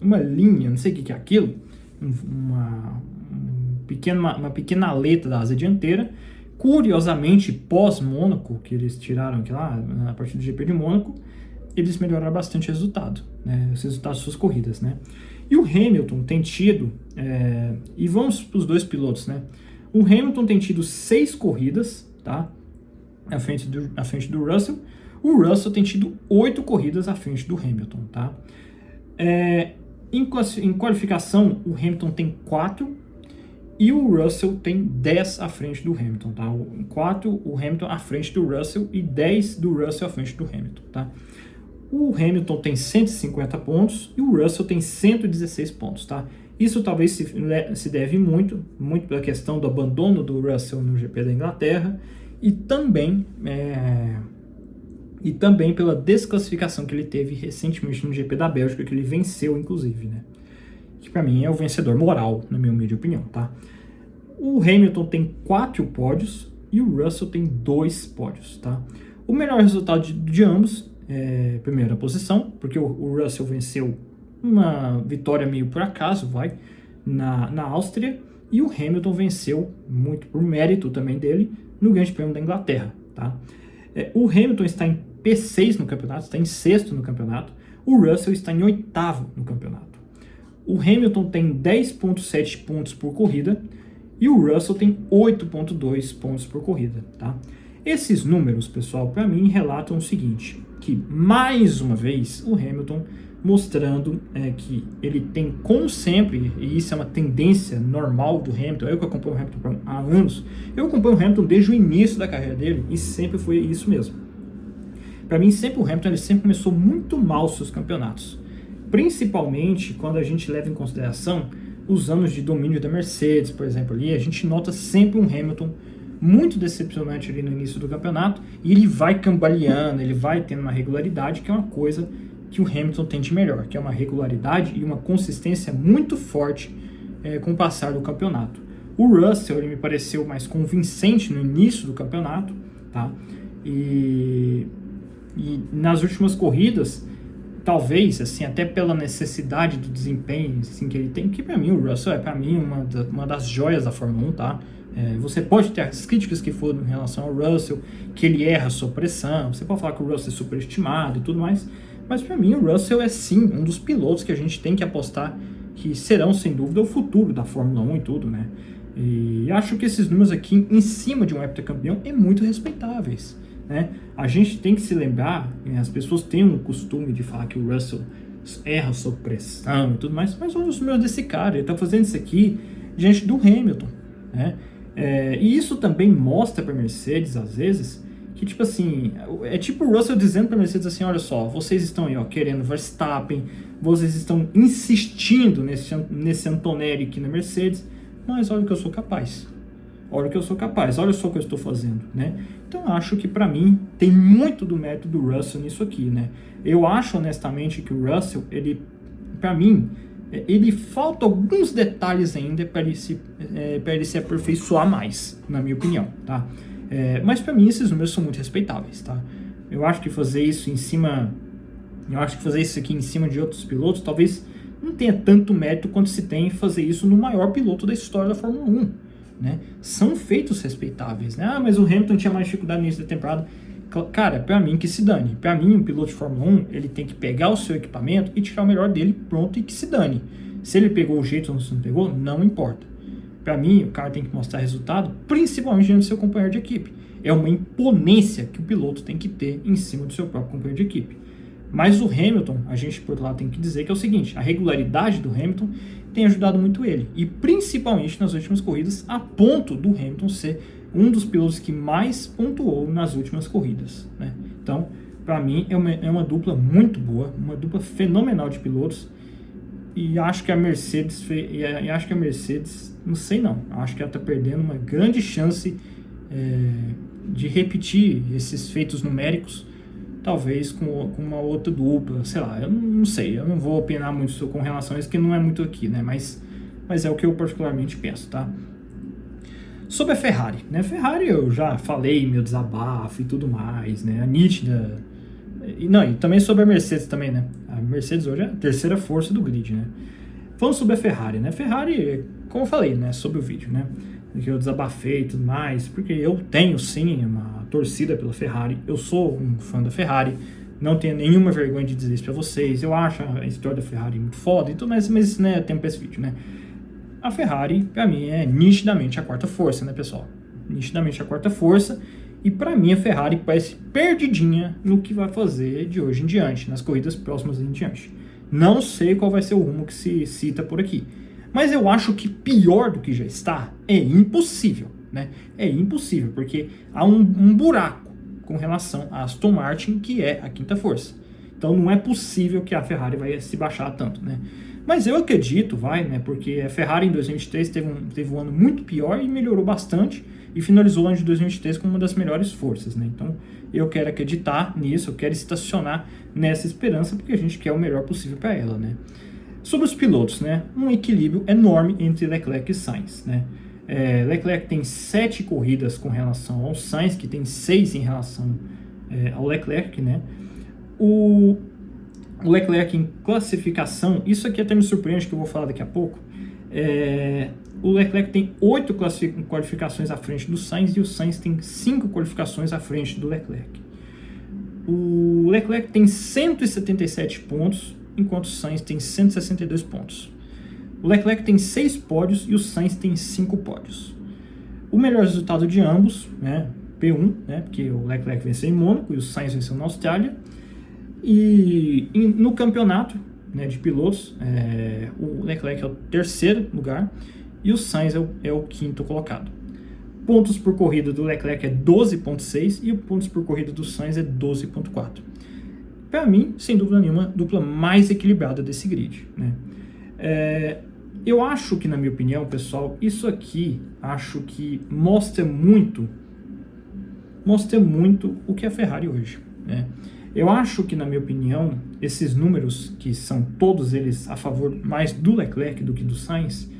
Speaker 1: uma linha, não sei o que é aquilo, uma pequena aleta da asa dianteira, curiosamente, pós-Mônaco, que eles tiraram aqui lá, a partir do GP de Mônaco, eles melhoraram bastante o resultado, né, os resultados das suas corridas, né. E o Hamilton tem tido, e vamos para os dois pilotos, né, o Hamilton tem tido 6 corridas, tá, à frente do Russell. O Russell tem tido 8 corridas à frente do Hamilton, tá. Em qualificação, o Hamilton tem 4 e o Russell tem 10 à frente do Hamilton, tá? 4 o Hamilton à frente do Russell e 10 do Russell à frente do Hamilton, tá? O Hamilton tem 150 pontos e o Russell tem 116 pontos, tá? Isso talvez se deve muito pela questão do abandono do Russell no GP da Inglaterra e também pela desclassificação que ele teve recentemente no GP da Bélgica, que ele venceu, inclusive, né? Que para mim é o vencedor moral, na minha humilde opinião, tá? O Hamilton tem 4 pódios e o Russell tem 2 pódios, tá? O melhor resultado de ambos é primeira posição, porque o Russell venceu uma vitória meio por acaso, na Áustria, e o Hamilton venceu, muito por mérito também dele, no Grande Prêmio da Inglaterra, tá? O Hamilton está em P6 no campeonato, está em 6º no campeonato, o Russell está em 8º no campeonato. O Hamilton tem 10,7 pontos por corrida e o Russell tem 8,2 pontos por corrida, tá? Esses números, pessoal, para mim relatam o seguinte, que mais uma vez o Hamilton mostrando que ele tem, como sempre, e isso é uma tendência normal do Hamilton, eu que acompanho o Hamilton há anos, eu acompanho o Hamilton desde o início da carreira dele e sempre foi isso mesmo. Para mim, sempre o Hamilton ele sempre começou muito mal os seus campeonatos, principalmente quando a gente leva em consideração os anos de domínio da Mercedes, por exemplo, ali a gente nota sempre um Hamilton muito decepcionante ali no início do campeonato, e ele vai cambaleando, ele vai tendo uma regularidade, que é uma coisa que o Hamilton tem de melhor, que é uma regularidade e uma consistência muito forte com o passar do campeonato. O Russell, ele me pareceu mais convincente no início do campeonato, tá? E nas últimas corridas, talvez, assim, até pela necessidade do desempenho assim, que ele tem, que para mim o Russell é para mim uma das joias da Fórmula 1, tá? Você pode ter as críticas que for em relação ao Russell, que ele erra sob pressão, você pode falar que o Russell é superestimado e tudo mais, mas para mim o Russell é sim um dos pilotos que a gente tem que apostar que serão sem dúvida o futuro da Fórmula 1 e tudo, né? E acho que esses números aqui em cima de um heptacampeão é muito respeitáveis, né? A gente tem que se lembrar, as pessoas têm um costume de falar que o Russell erra sob pressão e tudo mais, mas olha os números desse cara, ele está fazendo isso aqui diante do Hamilton, né? E isso também mostra para a Mercedes, às vezes, que tipo assim, é tipo o Russell dizendo para a Mercedes assim, olha só, vocês estão aí, ó, querendo Verstappen, vocês estão insistindo nesse Antonelli aqui na Mercedes, mas olha o que eu sou capaz. Olha o que eu sou capaz, olha só o que eu estou fazendo, né? Então acho que para mim tem muito do mérito do Russell nisso aqui, né? Eu acho honestamente que o Russell, para mim, ele falta alguns detalhes ainda para ele se aperfeiçoar mais, na minha opinião, tá? Mas para mim esses números são muito respeitáveis, tá? Eu acho que fazer isso aqui em cima de outros pilotos talvez não tenha tanto mérito quanto se tem em fazer isso no maior piloto da história da Fórmula 1, né? São feitos respeitáveis, né? Ah, mas o Hamilton tinha mais dificuldade no início da temporada. Cara, para mim que se dane. Para mim, um piloto de Fórmula 1, ele tem que pegar o seu equipamento e tirar o melhor dele, pronto, e que se dane. Se ele pegou o jeito ou se não pegou, não importa. Para mim, o cara tem que mostrar resultado, principalmente diante do seu companheiro de equipe. É uma imponência que o piloto tem que ter em cima do seu próprio companheiro de equipe. Mas o Hamilton, a gente por lá tem que dizer que é o seguinte, a regularidade do Hamilton tem ajudado muito ele, e principalmente nas últimas corridas, a ponto do Hamilton ser um dos pilotos que mais pontuou nas últimas corridas, né? Então, para mim, é uma dupla muito boa, uma dupla fenomenal de pilotos, e acho que a Mercedes, não sei não, acho que ela está perdendo uma grande chance de repetir esses feitos numéricos, talvez com uma outra dupla, sei lá, eu não sei, eu não vou opinar muito com relação a isso, que não é muito aqui, né, mas é o que eu particularmente penso, tá? Sobre a Ferrari, né, Ferrari eu já falei, meu desabafo e tudo mais, né, a nítida, e também sobre a Mercedes também, né, a Mercedes hoje é a terceira força do grid, né. Falando sobre a Ferrari, né, Ferrari, como eu falei, né, sobre o vídeo, né, que eu desabafei e tudo mais, porque eu tenho sim uma torcida pela Ferrari, eu sou um fã da Ferrari, não tenho nenhuma vergonha de dizer isso pra vocês, eu acho a história da Ferrari muito foda, então, mas né, tempo pra esse vídeo, né. A Ferrari, pra mim, é nitidamente a quarta força, né, pessoal? Nitidamente a quarta força, e pra mim a Ferrari parece perdidinha no que vai fazer de hoje em diante, nas corridas próximas em diante. Não sei qual vai ser o rumo que se cita por aqui, mas eu acho que pior do que já está é impossível, né? É impossível, porque há um buraco com relação a Aston Martin, que é a quinta força. Então não é possível que a Ferrari vai se baixar tanto, né? Mas eu acredito, né, porque a Ferrari em 2023 teve um ano muito pior e melhorou bastante e finalizou o ano de 2023 como uma das melhores forças, né? Então eu quero acreditar nisso, eu quero estacionar nessa esperança porque a gente quer o melhor possível para ela, né? Sobre os pilotos, né, um equilíbrio enorme entre Leclerc e Sainz, né? Leclerc tem 7 corridas com relação ao Sainz, que tem 6 em relação ao Leclerc, né? O Leclerc em classificação, isso aqui até me surpreende, que eu vou falar daqui a pouco. O Leclerc tem 8 qualificações à frente do Sainz e o Sainz tem 5 qualificações à frente do Leclerc. O Leclerc tem 177 pontos, enquanto o Sainz tem 162 pontos. O Leclerc tem 6 pódios e o Sainz tem 5 pódios. O melhor resultado de ambos, né, P1, né, porque o Leclerc venceu em Mônaco e o Sainz venceu na Austrália. E no campeonato, né, de pilotos, o Leclerc é o 3º lugar e o Sainz é o 5º colocado. Pontos por corrida do Leclerc é 12,6 e o pontos por corrida do Sainz é 12,4. Para mim, sem dúvida nenhuma, dupla mais equilibrada desse grid, né? Eu acho que, na minha opinião, pessoal, isso aqui acho que mostra muito o que é a Ferrari hoje, né? Eu acho que, na minha opinião, esses números, que são todos eles a favor mais do Leclerc do que do Sainz,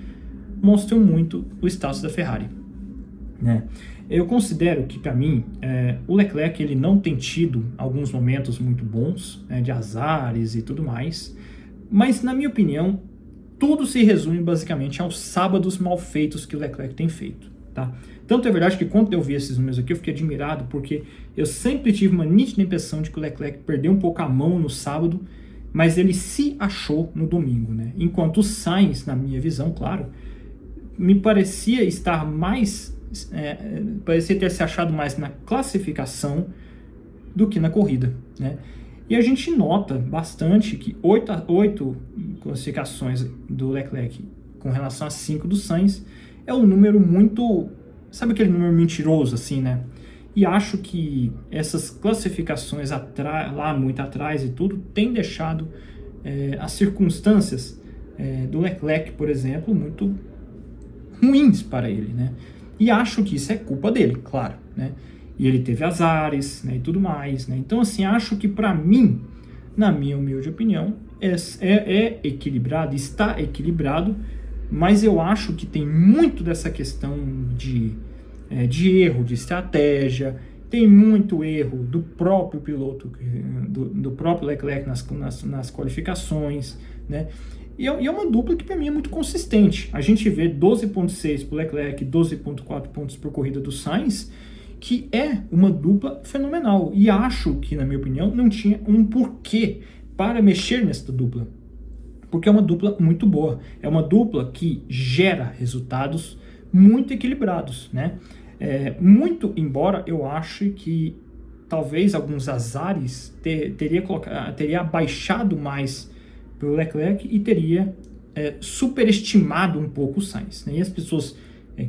Speaker 1: mostram muito o status da Ferrari, né? Eu considero que, para mim, o Leclerc ele não tem tido alguns momentos muito bons, né, de azares e tudo mais, mas, na minha opinião, tudo se resume basicamente aos sábados mal feitos que o Leclerc tem feito, tá? Tanto é verdade que quando eu vi esses números aqui eu fiquei admirado, porque eu sempre tive uma nítida impressão de que o Leclerc perdeu um pouco a mão no sábado, mas ele se achou no domingo, né? Enquanto o Sainz, na minha visão, claro, me parecia estar mais... parecia ter se achado mais na classificação do que na corrida, né? E a gente nota bastante que 8 classificações do Leclerc com relação a 5 do Sainz é um número muito... Sabe aquele número mentiroso, assim, né? E acho que essas classificações lá muito atrás e tudo tem deixado as circunstâncias do Leclerc, por exemplo, muito ruins para ele, né? E acho que isso é culpa dele, claro, né? E ele teve azares, né, e tudo mais, né? Então, assim, acho que para mim, na minha humilde opinião, é equilibrado, está equilibrado, mas eu acho que tem muito dessa questão de erro de estratégia, tem muito erro do próprio piloto, do próprio Leclerc nas qualificações, né? E é uma dupla que para mim é muito consistente. A gente vê 12,6 para o Leclerc, 12,4 pontos por corrida do Sainz, que é uma dupla fenomenal. E acho que, na minha opinião, não tinha um porquê para mexer nessa dupla. Porque é uma dupla muito boa. É uma dupla que gera resultados muito equilibrados, né? Muito embora eu ache que talvez alguns azares teria abaixado mais para o Leclerc e teria superestimado um pouco o Sainz, né? E as pessoas...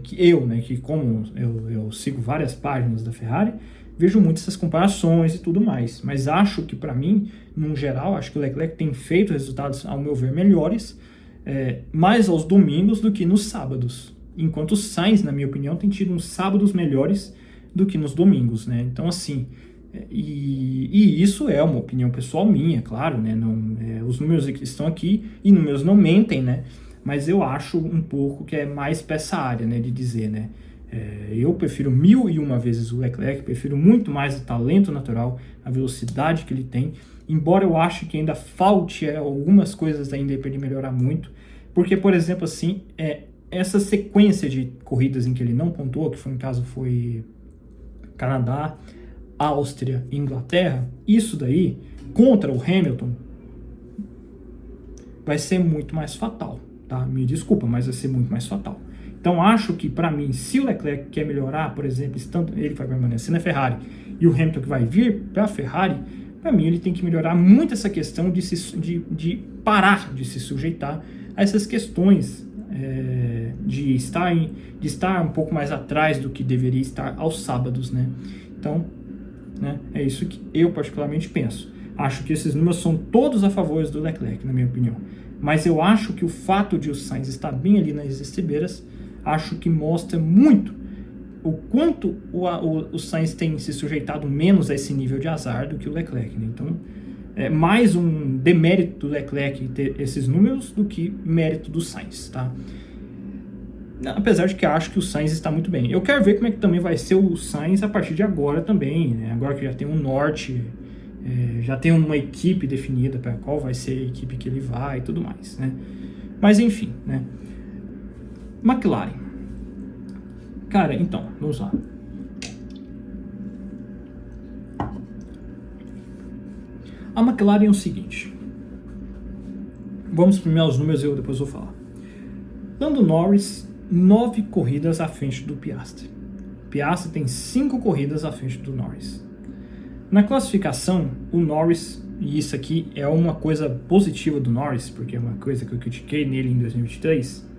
Speaker 1: que como eu sigo várias páginas da Ferrari, vejo muito essas comparações e tudo mais, mas acho que para mim, num geral, acho que o Leclerc tem feito resultados, ao meu ver, melhores, mais aos domingos do que nos sábados, enquanto o Sainz, na minha opinião, tem tido uns sábados melhores do que nos domingos, né? Então, assim, e isso é uma opinião pessoal minha, claro, né? Os números que estão aqui e números não mentem, né? Mas eu acho um pouco que é mais para essa área, né, de dizer, né, eu prefiro 1001 vezes o Leclerc, prefiro muito mais o talento natural, a velocidade que ele tem, embora eu ache que ainda falte algumas coisas ainda para ele melhorar muito, porque, por exemplo, assim, essa sequência de corridas em que ele não pontuou, que foi, no caso, foi Canadá, Áustria e Inglaterra, isso daí, contra o Hamilton, vai ser muito mais fatal. Tá? Me desculpa, mas vai ser muito mais fatal. Então, acho que, para mim, se o Leclerc quer melhorar, por exemplo, estando ele vai permanecer na Ferrari e o Hamilton que vai vir para a Ferrari, para mim, ele tem que melhorar muito essa questão de parar de se sujeitar a essas questões de estar um pouco mais atrás do que deveria estar aos sábados, né? Então, né, é isso que eu particularmente penso. Acho que esses números são todos a favor do Leclerc, na minha opinião. Mas eu acho que o fato de o Sainz estar bem ali nas estribeiras, acho que mostra muito o quanto o Sainz tem se sujeitado menos a esse nível de azar do que o Leclerc, né? Então, é mais um demérito do Leclerc ter esses números do que mérito do Sainz, tá? Apesar de que acho que o Sainz está muito bem. Eu quero ver como é que também vai ser o Sainz a partir de agora também, né? Agora que já tem um norte, já tem uma equipe definida para qual vai ser a equipe que ele vai e tudo mais, né? Mas enfim, né? McLaren. Cara, então, vamos lá. A McLaren é o seguinte. Vamos primeiro aos números e eu depois vou falar. Lando Norris, 9 corridas à frente do Piastri. Piastri tem 5 corridas à frente do Norris. Na classificação, o Norris, e isso aqui é uma coisa positiva do Norris, porque é uma coisa que eu critiquei nele em 2023,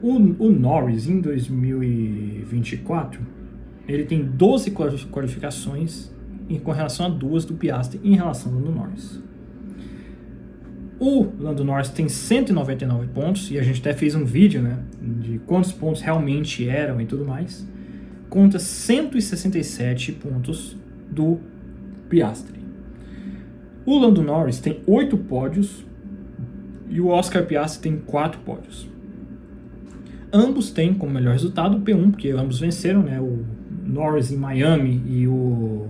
Speaker 1: o Norris em 2024, ele tem 12 qualificações com relação a 2 do Piastri em relação ao Lando Norris. O Lando Norris tem 199 pontos, e a gente até fez um vídeo, né, de quantos pontos realmente eram e tudo mais, contra 167 pontos do Piastri. O Lando Norris tem 8 pódios e o Oscar Piastri tem 4 pódios. Ambos têm como melhor resultado o P1, porque ambos venceram, né, o Norris em Miami e o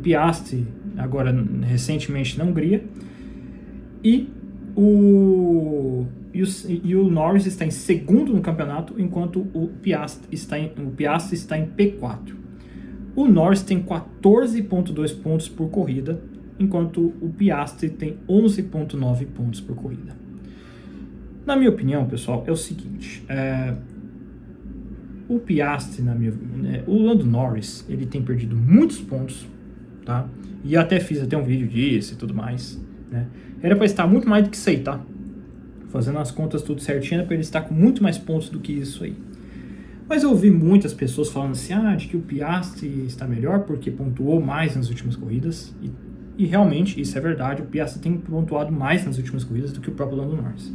Speaker 1: Piastri agora recentemente na Hungria, e o Norris está em segundo no campeonato, enquanto o Piastri está em P4. O Norris tem 14,2 pontos por corrida, enquanto o Piastri tem 11,9 pontos por corrida. Na minha opinião, pessoal, é o seguinte, o Piastri, o Lando Norris, ele tem perdido muitos pontos, tá? E eu até fiz um vídeo disso e tudo mais, né? Era para estar muito mais do que isso aí, tá? Fazendo as contas tudo certinho, era para ele estar com muito mais pontos do que isso aí. Mas eu ouvi muitas pessoas falando assim, de que o Piastri está melhor porque pontuou mais nas últimas corridas, e realmente isso é verdade, o Piastri tem pontuado mais nas últimas corridas do que o próprio Lando Norris.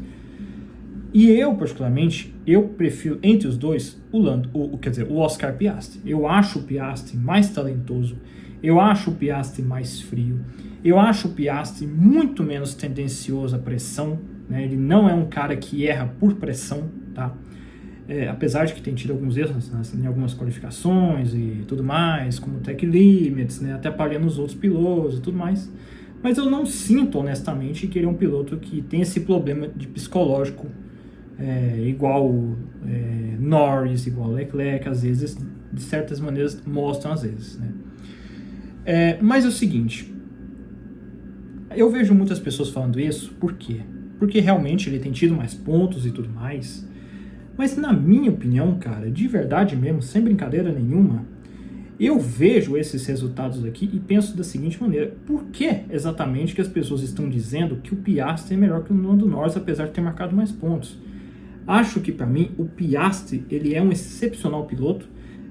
Speaker 1: E eu, particularmente, eu prefiro entre os dois o Oscar Piastri. Eu acho o Piastri mais talentoso, eu acho o Piastri mais frio, eu acho o Piastri muito menos tendencioso à pressão, né? Ele não é um cara que erra por pressão, tá? Apesar de que tem tido alguns erros em algumas qualificações e tudo mais, como tech limits, né? Até parando os outros pilotos e tudo mais. Mas eu não sinto, honestamente, que ele é um piloto que tem esse problema de psicológico igual Norris, igual Leclerc, às vezes, de certas maneiras, mostram às vezes, né? Mas é o seguinte, eu vejo muitas pessoas falando isso, por quê? Porque realmente ele tem tido mais pontos e tudo mais, mas na minha opinião, cara, de verdade mesmo, sem brincadeira nenhuma, eu vejo esses resultados aqui e penso da seguinte maneira, por que exatamente que as pessoas estão dizendo que o Piastri é melhor que o Lando Norris, apesar de ter marcado mais pontos? Acho que para mim o Piastri, ele é um excepcional piloto,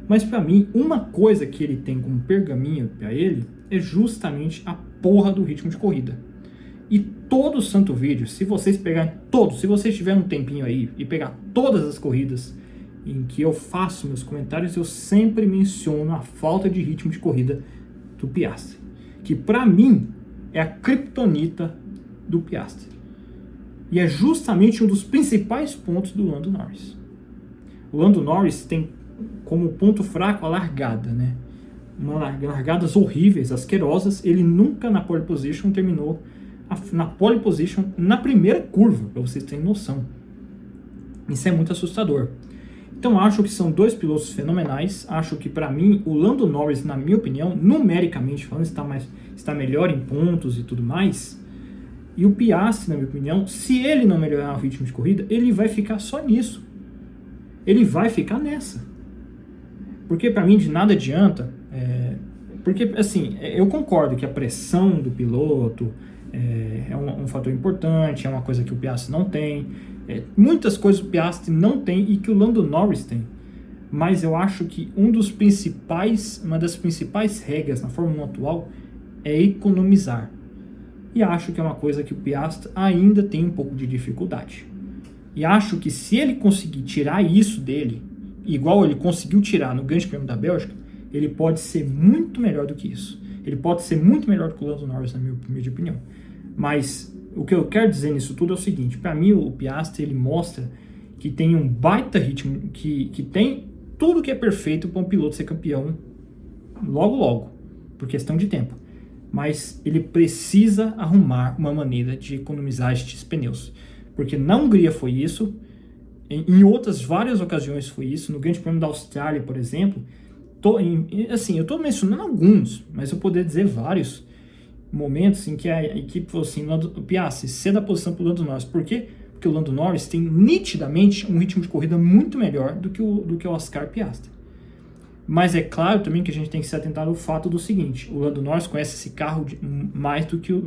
Speaker 1: mas para mim uma coisa que ele tem como pergaminho para ele é justamente a porra do ritmo de corrida. E todo santo vídeo, se vocês pegarem todos, se vocês tiverem um tempinho aí e pegar todas as corridas em que eu faço meus comentários, eu sempre menciono a falta de ritmo de corrida do Piastri, que para mim é a criptonita do Piastri. E é justamente um dos principais pontos do Lando Norris. O Lando Norris tem como ponto fraco a largada, né? Largadas horríveis, asquerosas. Ele nunca na pole position terminou na pole position na primeira curva, para vocês terem noção. Isso é muito assustador. Então acho que são dois pilotos fenomenais. Acho que para mim o Lando Norris, na minha opinião, numericamente falando, está melhor em pontos e tudo mais. E o Piastri, na minha opinião, se ele não melhorar o ritmo de corrida, ele vai ficar só nisso. Ele vai ficar nessa. Porque para mim de nada adianta. Porque assim, eu concordo que a pressão do piloto é um fator importante, é uma coisa que o Piastri não tem. Muitas coisas o Piastri não tem e que o Lando Norris tem. Mas eu acho que uma das principais regras na Fórmula 1 atual é economizar. e acho que é uma coisa que o Piastri ainda tem um pouco de dificuldade. E acho que se ele conseguir tirar isso dele, igual ele conseguiu tirar no Grande Prêmio da Bélgica, ele pode ser muito melhor do que isso. Ele pode ser muito melhor do que o Lando Norris, na minha humilde opinião. Mas o que eu quero dizer nisso tudo é o seguinte: para mim o Piastri ele mostra que tem um baita ritmo, que tem tudo que é perfeito para um piloto ser campeão logo, por questão de tempo. Mas ele precisa arrumar uma maneira de economizar estes pneus. Porque na Hungria foi isso, em outras várias ocasiões foi isso, no Grande Prêmio da Austrália, por exemplo. Eu estou mencionando alguns, mas eu poderia dizer vários momentos em que a equipe falou assim: Piastri, ceda a posição para o Lando Norris. Por quê? Porque o Lando Norris tem nitidamente um ritmo de corrida muito melhor do que o Oscar Piastri. Mas é claro também que a gente tem que se atentar ao fato do seguinte: o Lando Norris conhece esse carro mais do que o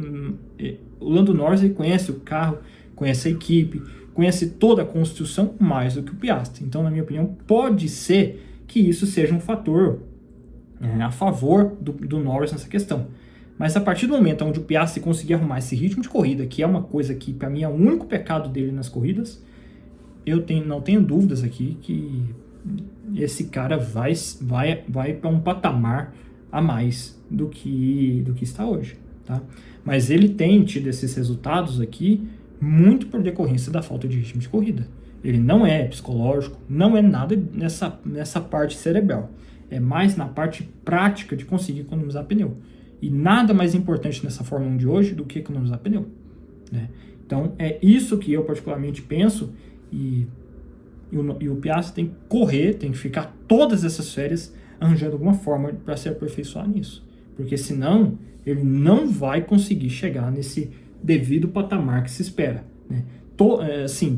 Speaker 1: Lando Norris ele conhece o carro, conhece a equipe, conhece toda a construção mais do que o Piastri. Então, na minha opinião, pode ser que isso seja um fator a favor do Norris nessa questão. Mas a partir do momento onde o Piastri conseguir arrumar esse ritmo de corrida, que é uma coisa que para mim é o único pecado dele nas corridas, não tenho dúvidas aqui que esse cara vai para um patamar a mais do que está hoje, tá? Mas ele tem tido esses resultados aqui muito por decorrência da falta de ritmo de corrida. Ele não é psicológico, não é nada nessa parte cerebral. É mais na parte prática de conseguir economizar pneu. E nada mais importante nessa Fórmula 1 de hoje do que economizar pneu, né? Então é isso que eu particularmente penso, e o Piastri tem que correr, tem que ficar todas essas férias arranjando alguma forma para se aperfeiçoar nisso. Porque senão ele não vai conseguir chegar nesse devido patamar que se espera, né?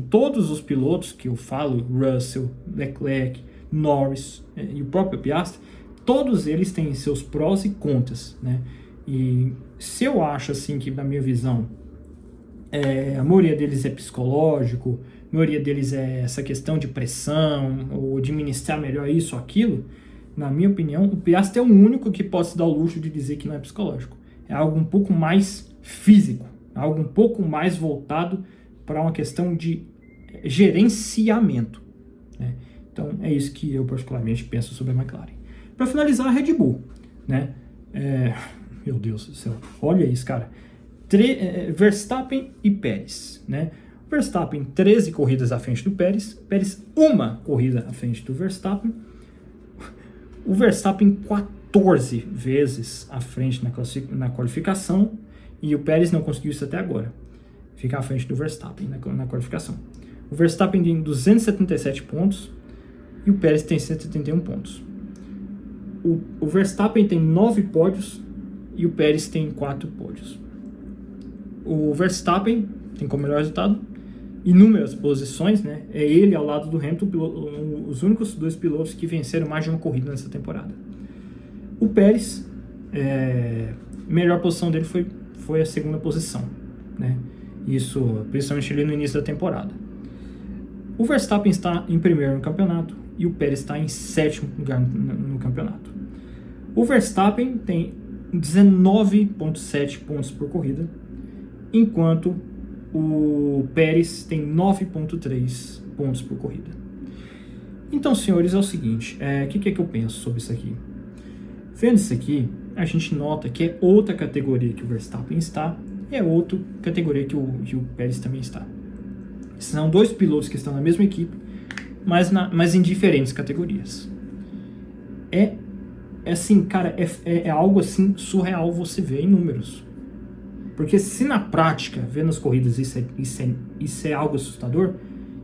Speaker 1: Todos os pilotos que eu falo, Russell, Leclerc, Norris e o próprio Piastri, todos eles têm seus prós e contras, né? E se eu acho assim que, na minha visão, a maioria deles é psicológico, a maioria deles é essa questão de pressão, ou administrar melhor isso ou aquilo, na minha opinião, o Piastri é o único que pode se dar o luxo de dizer que não é psicológico. É algo um pouco mais físico, algo um pouco mais voltado para uma questão de gerenciamento, né? Então é isso que eu particularmente penso sobre a McLaren. Para finalizar, a Red Bull, né? Meu Deus do céu, olha isso, cara. Verstappen e Pérez, né? Verstappen 13 corridas à frente do Pérez, Pérez uma corrida à frente do Verstappen, o Verstappen 14 vezes à frente na qualificação, e o Pérez não conseguiu isso até agora, ficar à frente do Verstappen na qualificação. O Verstappen tem 277 pontos e o Pérez tem 171 pontos. O Verstappen tem 9 pódios e o Pérez tem 4 pódios. O Verstappen tem como melhor resultado inúmeras posições, né? É ele ao lado do Hamilton, os únicos dois pilotos que venceram mais de uma corrida nessa temporada. O Pérez, a melhor posição dele foi a segunda posição, né? Isso, principalmente ali no início da temporada. O Verstappen está em primeiro no campeonato e o Pérez está em sétimo lugar no campeonato. O Verstappen tem 19,7 pontos por corrida, enquanto o Pérez tem 9,3 pontos por corrida. Então, senhores, é o seguinte, o que é que eu penso sobre isso aqui? Vendo isso aqui, a gente nota que é outra categoria que o Verstappen está e é outra categoria que o Pérez também está. São dois pilotos que estão na mesma equipe, mas em diferentes categorias. Assim, cara, é algo assim surreal você ver em números. Porque se na prática, vendo as corridas, isso é algo assustador,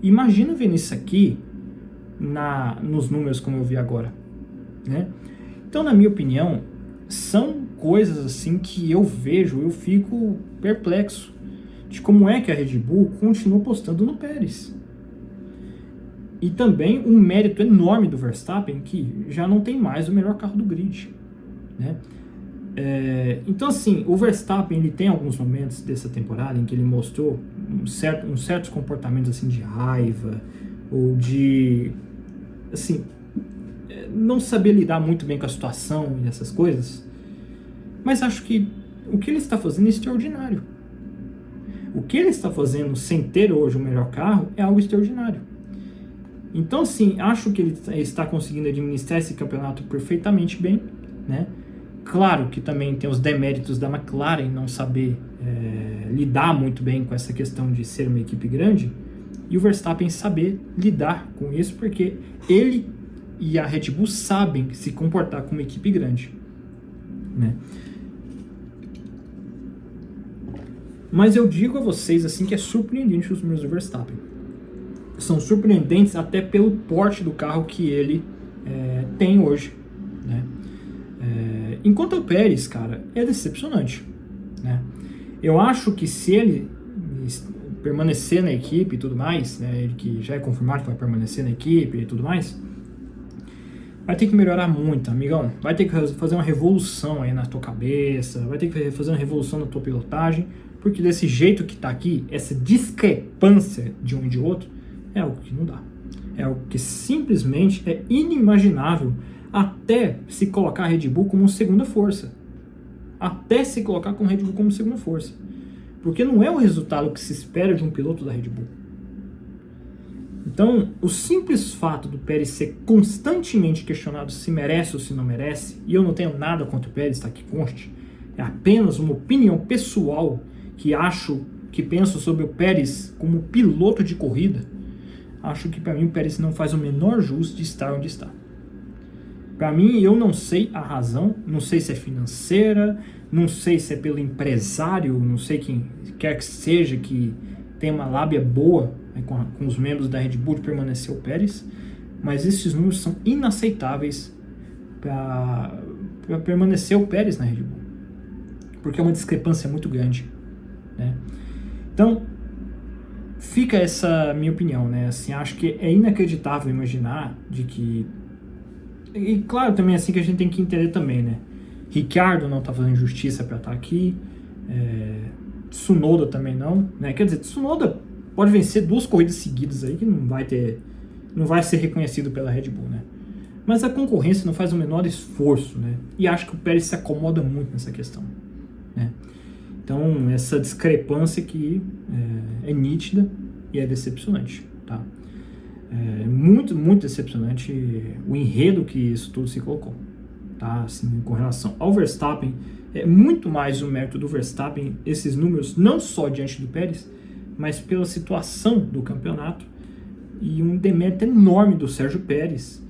Speaker 1: imagina vendo isso aqui nos números como eu vi agora, né? Então, na minha opinião, são coisas assim que eu fico perplexo de como é que a Red Bull continua apostando no Pérez. E também um mérito enorme do Verstappen, que já não tem mais o melhor carro do grid, né? Então, assim, o Verstappen ele tem alguns momentos dessa temporada em que ele mostrou certos comportamentos assim, de raiva ou de, assim, não saber lidar muito bem com a situação e essas coisas. Mas acho que o que ele está fazendo é extraordinário. O que ele está fazendo sem ter hoje o melhor carro é algo extraordinário. Então, assim, acho que ele está conseguindo administrar esse campeonato perfeitamente bem, né? Claro que também tem os deméritos da McLaren não saber lidar muito bem com essa questão de ser uma equipe grande, e o Verstappen saber lidar com isso, porque ele e a Red Bull sabem se comportar como uma equipe grande, né? Mas eu digo a vocês assim que é surpreendente os números do Verstappen. São surpreendentes até pelo porte do carro que ele tem hoje, né? Enquanto o Pérez, cara, é decepcionante, né? Eu acho que se ele permanecer na equipe e tudo mais, né, ele que já é confirmado que vai permanecer na equipe e tudo mais, vai ter que melhorar muito, amigão. Vai ter que fazer uma revolução aí na tua cabeça, vai ter que fazer uma revolução na tua pilotagem, porque desse jeito que tá aqui, essa discrepância de um e de outro, é algo que não dá. É algo que simplesmente é inimaginável até se colocar a Red Bull como segunda força. Até se colocar com a Red Bull como segunda força. Porque não é o resultado que se espera de um piloto da Red Bull. Então, o simples fato do Pérez ser constantemente questionado se merece ou se não merece, e eu não tenho nada contra o Pérez, tá aqui conste, é apenas uma opinião pessoal que penso sobre o Pérez como piloto de corrida, acho que para mim o Pérez não faz o menor jus de estar onde está. Para mim, eu não sei a razão, não sei se é financeira, não sei se é pelo empresário, não sei quem quer que seja que tem uma lábia boa, né, com os membros da Red Bull de permanecer o Pérez, mas esses números são inaceitáveis para permanecer o Pérez na Red Bull, porque é uma discrepância muito grande, né? Então, fica essa minha opinião, né? Assim, acho que é inacreditável imaginar de que... E claro, também é assim que a gente tem que entender também, né? Ricciardo não tá fazendo justiça para estar aqui, Tsunoda também não, né? Quer dizer, Tsunoda pode vencer 2 corridas seguidas aí que não vai ser reconhecido pela Red Bull, né? Mas a concorrência não faz o menor esforço, né? E acho que o Pérez se acomoda muito nessa questão, né? Então, essa discrepância aqui é nítida e é decepcionante, tá? É muito, muito decepcionante o enredo que isso tudo se colocou, tá? Assim, com relação ao Verstappen, é muito mais o mérito do Verstappen, esses números, não só diante do Pérez, mas pela situação do campeonato, e um demérito enorme do Sérgio Pérez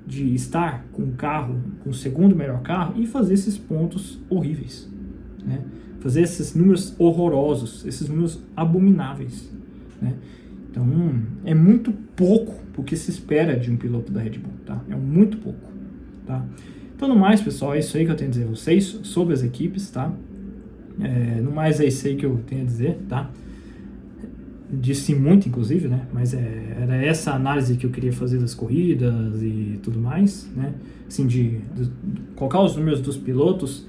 Speaker 1: de estar com o carro, com o segundo melhor carro, e fazer esses pontos horríveis, né? Fazer esses números horrorosos, esses números abomináveis, né? Então, é muito pouco o que se espera de um piloto da Red Bull, tá? É muito pouco, tá? Então, no mais, pessoal, é isso aí que eu tenho a dizer a vocês sobre as equipes, tá? No mais, é isso aí que eu tenho a dizer, tá? Disse muito, inclusive, né? Mas era essa análise que eu queria fazer das corridas e tudo mais, né? Assim, de colocar os números dos pilotos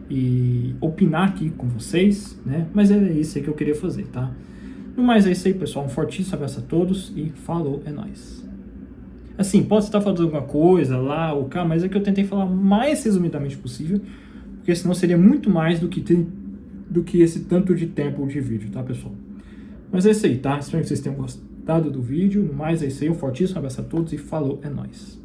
Speaker 1: e opinar aqui com vocês, né? Mas é isso aí que eu queria fazer, tá? No mais, é isso aí, pessoal. Um fortíssimo abraço a todos e falou, é nóis. Assim, pode estar falando alguma coisa lá ou cá, mas é que eu tentei falar mais resumidamente possível, porque senão seria muito mais do que esse tanto de tempo de vídeo, tá, pessoal? Mas é isso aí, tá? Espero que vocês tenham gostado do vídeo. No mais, é isso aí. Um fortíssimo abraço a todos e falou, é nóis.